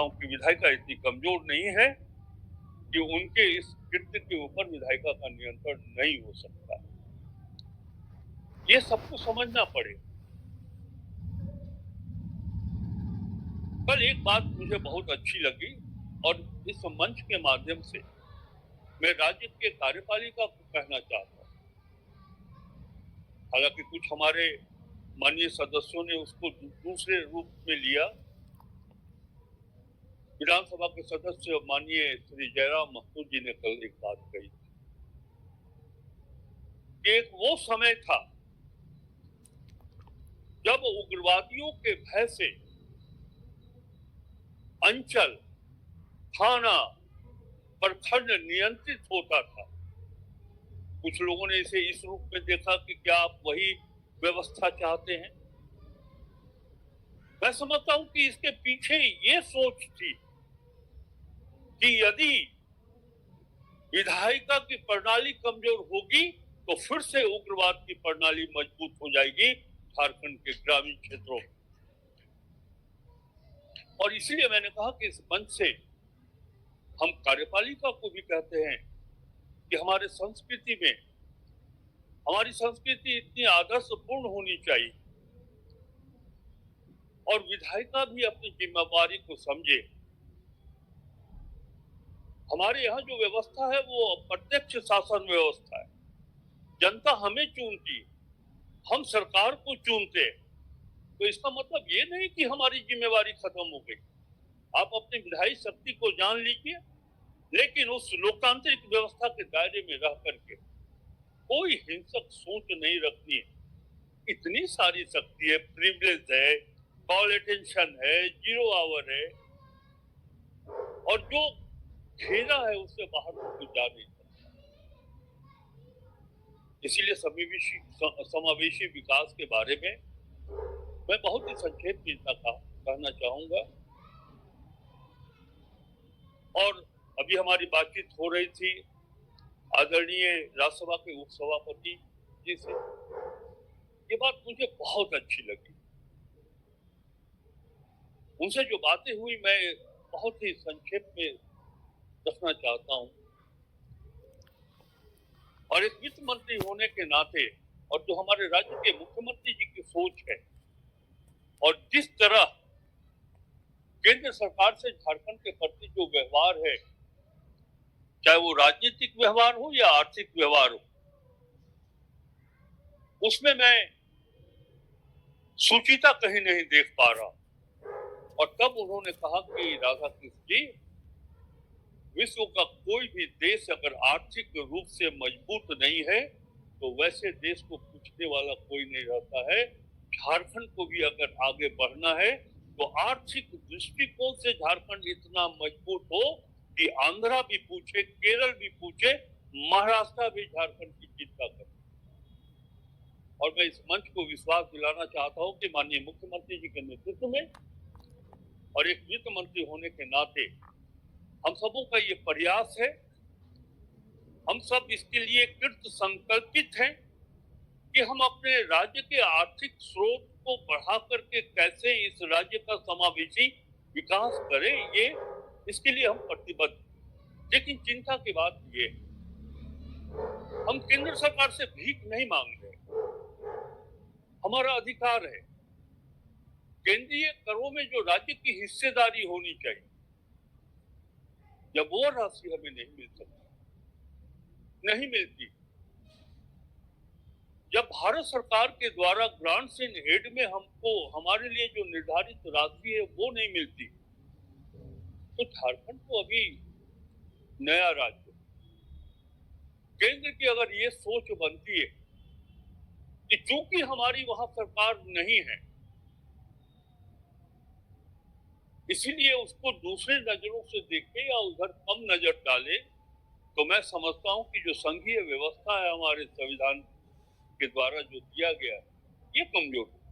हूँ कि विधायिका इतनी कमजोर नहीं है कि उनके इस कृत्य के ऊपर विधायिका का नियंत्रण नहीं हो सकता। ये सबको समझना पड़ेगा। कल एक बात मुझे बहुत अच्छी लगी और इस मंच के माध्यम से मैं राज्य के कार्यपालिका को कहना चाहता हूँ। हालांकि कुछ हमारे माननीय सदस्यों ने उसको दूसरे रूप में लिया। विधानसभा के सदस्य माननीय श्री जयराम महतो जी ने कल एक बात कही कि एक वो समय था जब उग्रवादियों के भय से अंचल, थाना, प्रखंड नियंत्रित होता था। कुछ लोगों ने इसे इस रूप में देखा कि क्या आप वही व्यवस्था चाहते हैं। मैं समझता हूं कि इसके पीछे ये सोच थी कि यदि विधायिका की प्रणाली कमजोर होगी तो फिर से उग्रवाद की प्रणाली मजबूत हो जाएगी झारखंड के ग्रामीण क्षेत्रों में। और इसीलिए मैंने कहा कि इस मंच से हम कार्यपालिका को भी कहते हैं कि हमारी संस्कृति इतनी आदर्शपूर्ण होनी चाहिए और विधायिका भी अपनी जिम्मेवारी को समझे। हमारे यहाँ जो व्यवस्था है वो प्रत्यक्ष शासन व्यवस्था है। जनता हमें चुनती, हम सरकार को चुनते। तो इसका मतलब ये नहीं कि हमारी जिम्मेवारी खत्म हो गई। आप अपनी विधायी शक्ति को जान लीजिए, लेकिन उस लोकतांत्रिक व्यवस्था के दायरे में रह करके कोई हिंसक सोच नहीं रखनी है। इतनी सारी शक्ति है, प्रिविलेज है, कॉल अटेंशन है, 0 आवर है, और जो घेरा है उससे बाहर तो जा नहीं सकता। इसीलिए समावेशी विकास के बारे में मैं बहुत ही संक्षेप में कहना चाहूंगा। और अभी हमारी बातचीत हो रही थी आदरणीय राज्यसभा के उपसभापति जी से, ये बात मुझे बहुत अच्छी लगी। उनसे जो बातें हुई मैं बहुत ही संक्षेप में रखना चाहता हूं। और एक वित्त मंत्री होने के नाते और जो हमारे राज्य के मुख्यमंत्री जी की सोच है और जिस तरह केंद्र सरकार से झारखंड के प्रति जो व्यवहार है, चाहे वो राजनीतिक व्यवहार हो या आर्थिक व्यवहार हो, उसमें मैं सुचिता कहीं नहीं देख पा रहा। और तब उन्होंने कहा कि राधा कृष्ण जी, विश्व का कोई भी देश अगर आर्थिक रूप से मजबूत नहीं है तो वैसे देश को पूछने वाला कोई नहीं रहता है। झारखंड को भी अगर आगे बढ़ना है तो आर्थिक दृष्टिकोण से झारखंड इतना मजबूत हो कि आंध्रा भी पूछे, केरल भी पूछे, महाराष्ट्र भी झारखंड की चिंता करे। और मैं इस मंच को विश्वास दिलाना चाहता हूं कि माननीय मुख्यमंत्री जी के नेतृत्व में और एक वित्त मंत्री होने के नाते हम सबों का ये प्रयास है, हम सब इसके लिए कृत संकल्पित हैं कि हम अपने राज्य के आर्थिक स्रोत को बढ़ा करके कैसे इस राज्य का समावेशी विकास करें, ये इसके लिए हम प्रतिबद्ध। लेकिन चिंता की बात ये, हम केंद्र सरकार से भीख नहीं मांग रहे, हमारा अधिकार है। केंद्रीय करों में जो राज्य की हिस्सेदारी होनी चाहिए, जब वो राशि हमें नहीं मिल सकती, नहीं मिलती, जब भारत सरकार के द्वारा ग्रांट्स इन एड में हमको हमारे लिए जो निर्धारित राशि है वो नहीं मिलती, तो झारखंड को अभी नया राज्य, केंद्र की अगर ये सोच बनती है कि चूंकि हमारी वहां सरकार नहीं है इसीलिए उसको दूसरे नजरों से देखे या उधर कम नजर डाले, तो मैं समझता हूं कि जो संघीय व्यवस्था है हमारे संविधान के द्वारा जो दिया गया है ये कमजोर है।